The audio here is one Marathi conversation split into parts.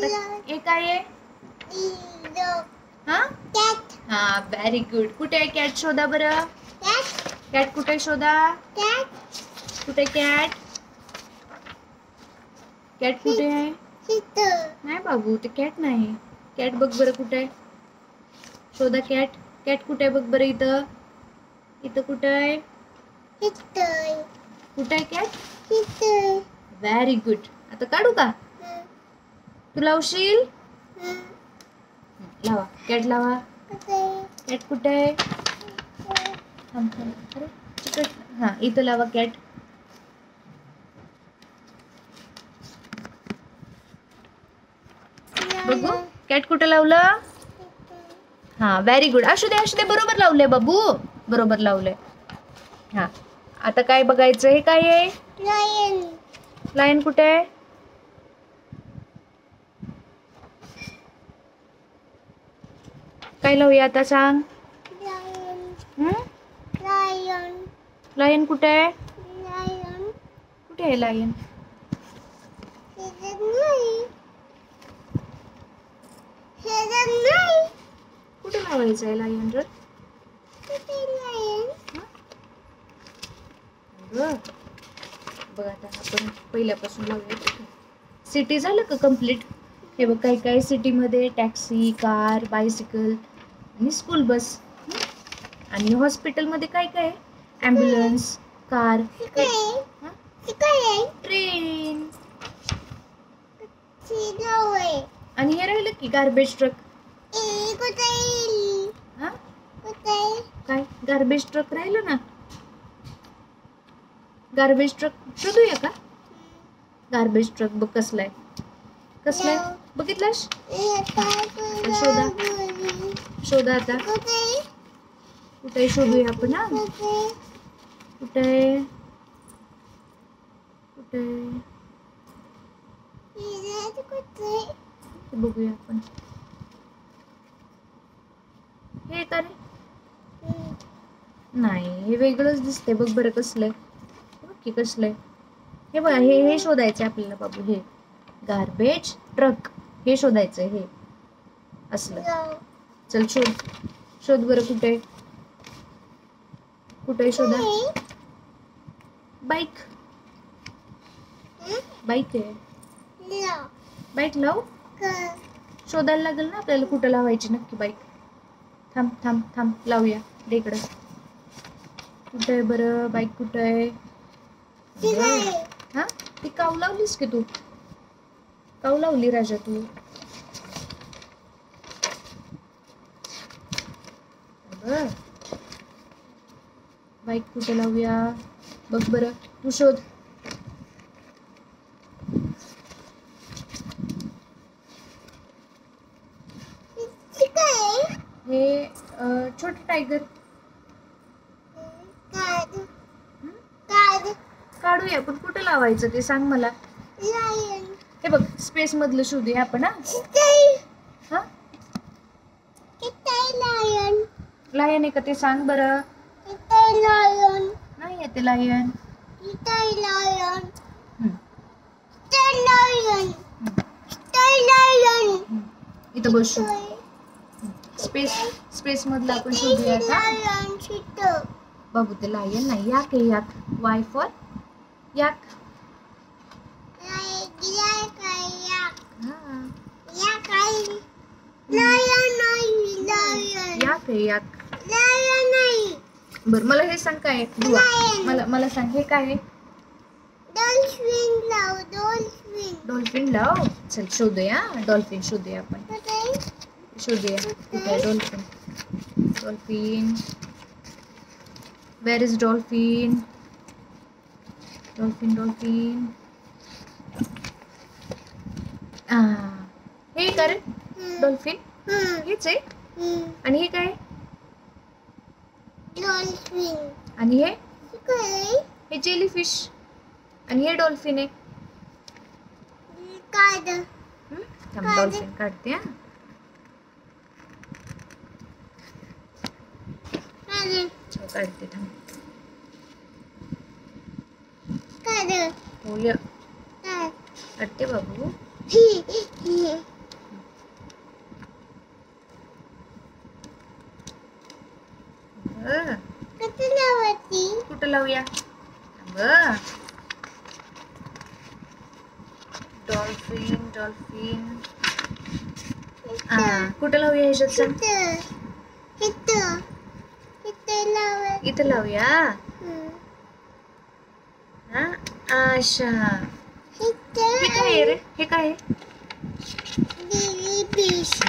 आता हे काय आहे? हा हा, व्हेरी गुड. कुठे आहे कॅट? शोधा बरं. कॅट कुठे? शोधा. कुठे कॅट? कॅट कुठे आहे? नाही बाबू, ते कॅट नाही. कॅट बघ बरं कुठे आहे. शोधा कॅट. कॅट कुठे आहे बघ बरं. इथं इथं कुठे आहे? कुठे आहे कॅट? Very good. आता काढू का? तू लावशील? लावा कॅट, लावा. कॅट कुठे आहे? अरे चिकट. हा, इथं लावा कॅट. बघू कॅट कुठे लावलं? हा, व्हेरी गुड. असू दे असू दे, बरोबर लावलंय बाबू, बरोबर लावलंय. हा, आता काय बघायचं? हे काय आहे? लायन कुठे आहे? काय लावूया आता सांग? लायन कुठे आहे? कुठे आहे लायन? कुठे लावायचं आहे लायन रे? बघ आता आपण पहिल्यापासून लावूया. सिटी झालं का कम्प्लीट? हे बघ, काय काय सिटीमध्ये टॅक्सी, कार, बायसिकल आणि स्कूल बस. आणि हॉस्पिटलमध्ये काय काय आहे? Ambulance, car, train. आणि हे राहिलं की गार्बेज ट्रक. काय गार्बेज ट्रक राहिलं ना? गार्बेज ट्रक शोधूया का? गार्बेज ट्रक बघ कसलाय. कसलाय बघितलास? शोधा. शोधा आता. कुठे शोधूया आपण? हा, कुठे कुठे बघूया आपण. हे का रे? नाही, हे वेगळंच दिसतंय. बघ बरं कसलंय. बघ की कसलंय. हे बघा, हे शोधायचं आपल्याला बाबू. हे गार्बेज ट्रक हे शोधायचंय. हे असलं. चल शोध. शोध बरं कुठे कुठे शोधा. बाईक. बाईक आहे. बाईक लाव. शोधायला लागेल ना आपल्याला कुठं लावायची नक्की बाईक. थांब थांब थांब, लावूया इकडं. कुठं आहे बरं बाईक? कुठं आहे? हा, ती काऊ लावलीस की तू? काऊ लावली राजा तू? बाईक कुठे लावूया बघ बरं. तू शोध. हे छोटे टायगर. काढूया पण कुठे लावायचं ते सांग मला. हे बघ, स्पेस मधलं शोधूया आपण. हा, लायन आहे का ते सांग बरं. नाही येते लायन. इथं बसू. स्पेस मधलं आपण शोधूया. बाबू ते लायन नाही. याक आहे याक. वाय फॉर याक. याक आहे याक. बर, मला हे सांग काय आहे? मला सांग हे काय आहे? डॉल्फिन लाव. चल शोधूया. डॉल्फिन शोधूया आपण. शोधूया कुठे आहे dolphin. Dolphin, where is dolphin? Dolphin dolphin. हे का रे डॉल्फिन? हेच आहे. आणि हे काय? आणि हे जेलीफिश. आणि हे डॉल्फिन आहे. डॉल्फिन काढते. काढते थांब. हो या काढते बाबू. कुठं लावूया? Dolphin dolphin. कुठं लावूया ह्याच्यात सांग? इथं लावूया. हा अच्छा. हे काय आहे रे? हे काय आहे?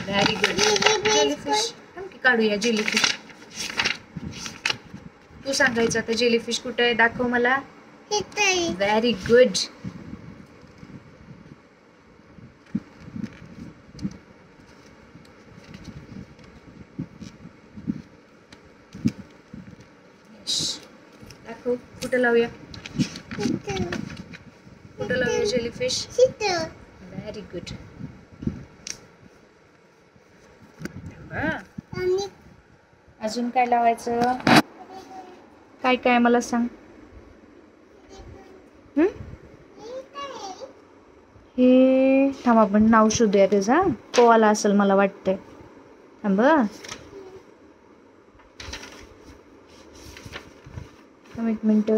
Very good. जेलीफिश. काढूया जेलीफिश. तू सांगायचं आता जेलीफिश कुठे आहे? दाखव मला. Very good. दाखव कुठं लावूया? कुठं लावूया जेलीफिश? Very good. अजून काय लावायचं? काय काय मला सांग. हे थांब आपण नाव शोधूया त्याचा. कोवाला असेल मला वाटतंय. थांब. एक मिनिट.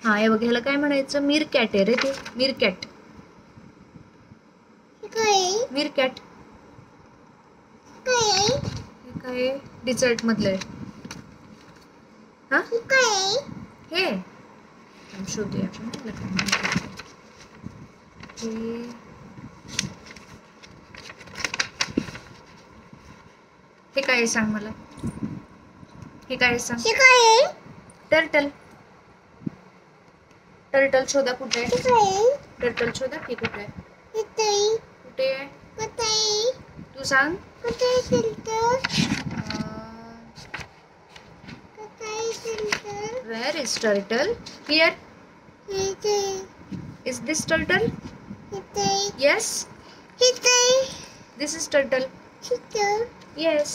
हा हे बघ, ह्याला काय म्हणायचं? मीरकॅट आहे रे ते. मीरकॅट. मीरकॅट. हे काय? डिझर्ट मधलं. हा हे शोधूया आपण. हे काय सांग मला. हे काय सांग? टर्टल. टर्टल शोधा. कुठे आहे टर्टल? शोधा की कुठे आहे? कुठे आहे? तू सांग. Where is turtle? Here. Is this turtle? Yes. This is turtle. Yes.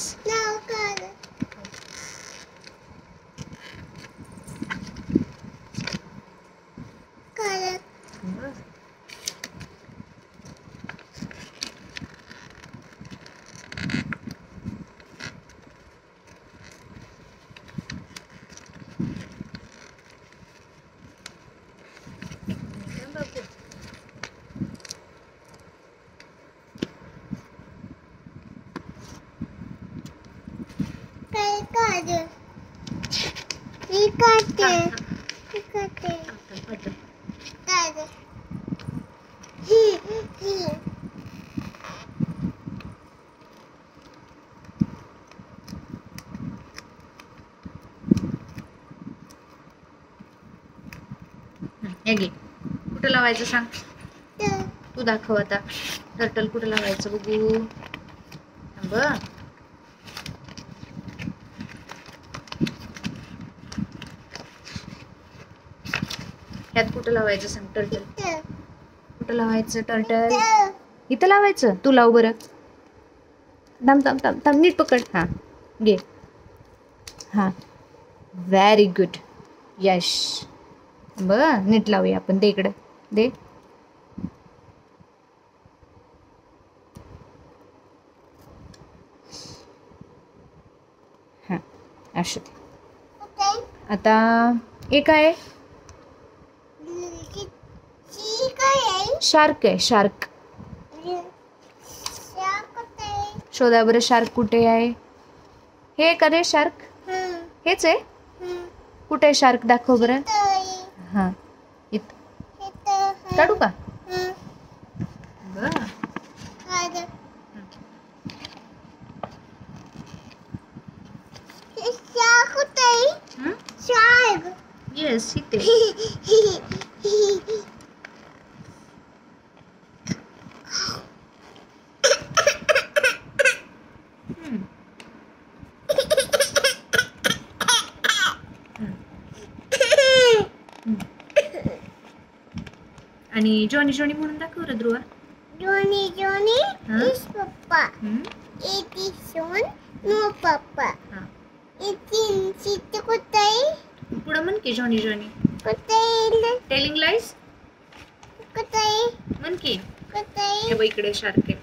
हे घे. कुठं लावायचं सांग. तू दाखव आता. टर्टल कुठं लावायचं बघू. ह्यात कुठं लावायचं सांग. टर्टल कुठं लावायचं? टर्टल इथं लावायचं. तू लाव बरं. थांब थांब थांब थांब. नीट पकड. हा घे. हा व्हेरी गुड. यश. नीट लावूया आपण. दे इकडे. दे. हा असू दे. आता हे काय? शार्क आहे. शार्क. शोधा बरं. शार्क कुठे आहे? हे का रे शार्क? हेच आहे. कुठे आहे शार्क? दाखव बरं. हा इथं काढू का? येस इथे. आणि जॉनी जॉनी म्हणून दाखव रे ध्रुवा. जॉनी जॉनी इज पप्पा. एडिशन नो पप्पा हा इथिन सिटी कुठे पुढं म्हण की जॉनी जॉनी. कुठे टेलिंग लाईज कुठे म्हण की. कुठे हे बघ इकडे शार्क आहे.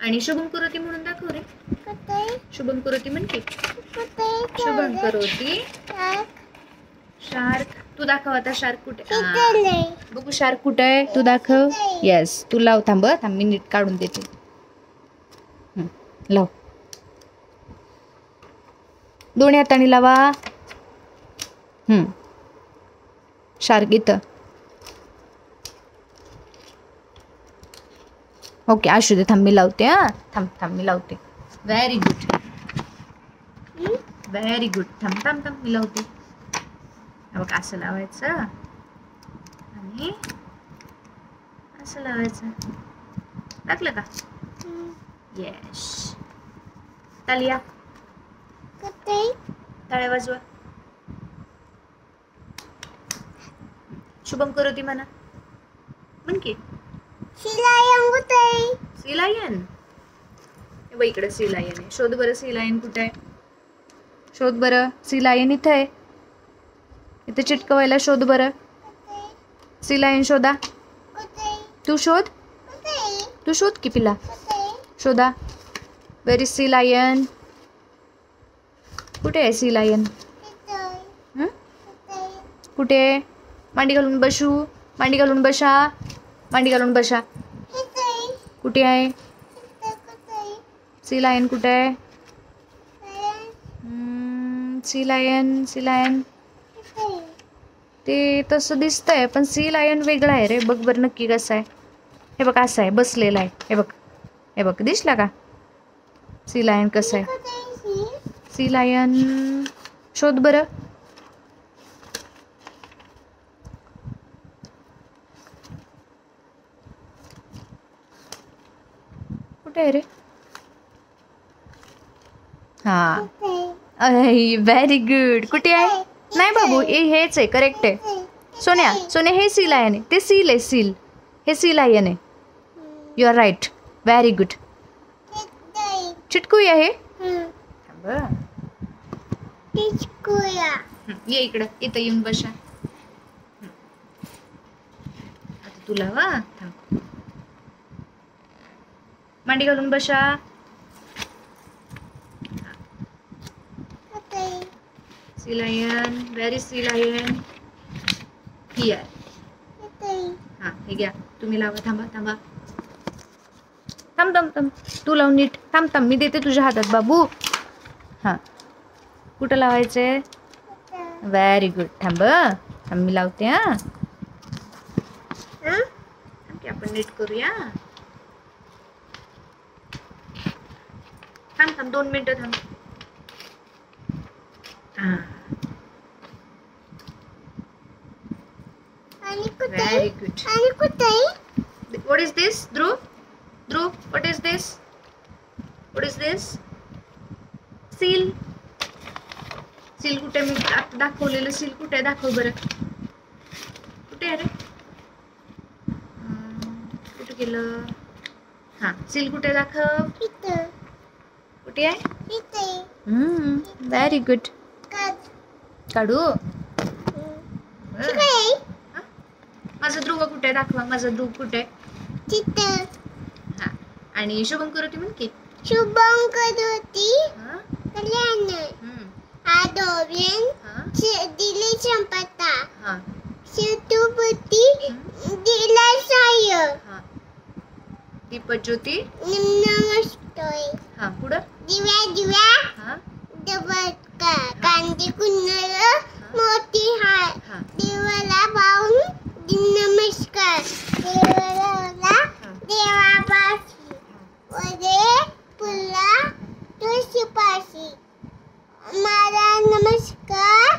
आणि शुभम करोती म्हणून दाखव रे. कुठे शुभम करोती म्हण की. कुठे शुभम करोती शार्क. तू दाखव आता शार्क कुठे. बघू शार्क कुठे आहे तू दाखव. येस तू लाव. थांब मी नीट काढून देते. लाव. दोन्ही हाताने लावा. शार्क इथं. ओके असू दे. थांब मी लावते. हा थांब मी लावते. Very good very good. थांब मी लावते. बघ असं लावायचं आणि असं लावायचं. टाकलं का. येस. तालिया. टाळ्या वाजवा. शुभम करोती म्हणा. म्हण की. Sea lion. इकडे सी लायन आहे. शोध बरं सी लायन कुठे आहे. शोध बरं. सी लायन इथं आहे. इथे चिटकवायला शोध बरं. सी लायन शोधा. तू शोध. तू शोध की पिला. शोधा. वेर इज सी लायन. कुठे आहे सी लायन. कुठे. मांडी घालून बसू. मांडी घालून बसा. मांडी घालून बसा. कुठे आहे सी लायन. कुठे आहे सी लायन. सी लायन ते तसं दिसतंय पण सी लायन वेगळा आहे रे. बघ बरं नक्की कसं आहे. हे बघ असं आहे बसलेला आहे. हे बघ दिसला का सी लायन कसं आहे. सी लायन शोध बरं. कुठे आहे रे. हा व्हेरी गुड. कुठे आहे. नाही बाबू हेच आहे. करेक्ट आहे. सोन्या हे सी लायन आहे. ते सील आहे. सील. हे सी लायन आहे. You are right. Very good. चिटकूया हे. ये इकडं. इथं येऊन बसा. आता तुला वा. मांडी घालून बसा. Sea lion. Where is sea lion. Here. हा हे घ्या. तुम्ही लावा. थांबा. थांब तू लावून नीट. थांब मी देते तुझ्या हातात बाबू. हा कुठं लावायचे. Very good. थांब मी लावते. हा आपण नीट करूया. थांब 2 मिनिटं थांब. Very good. What is this, Dhruv? What is this? Seal. Seal कुठे. मी आता दाखवलेलं सील कुठे. दाखव बरं. कुठे आहे रे. कुठे गेलं. हा सील कुठे दाखव. कुठे आहे. Very good. काढू. माझा ध्रुव कुठे. दाखवा माझा ध्रुव कुठे. हा आणि शुभम करोती म्हण की. शुभम करोती दिले संपता. सेतुपती दिला साय. दीपज्योती नमस्ते. हा पुढं. दिव्या कांदे कुंदर मोठी हाय. देवाला पाहून नमस्कार. देवापाशी वरे फुला तुळशीपाशी माझा नमस्कार.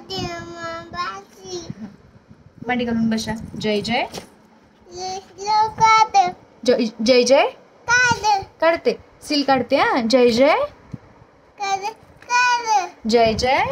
देवापाशी. मांडी घालून बसा. जय जय. जय जय काढते. सील काढते. हा जय जय. जय जय.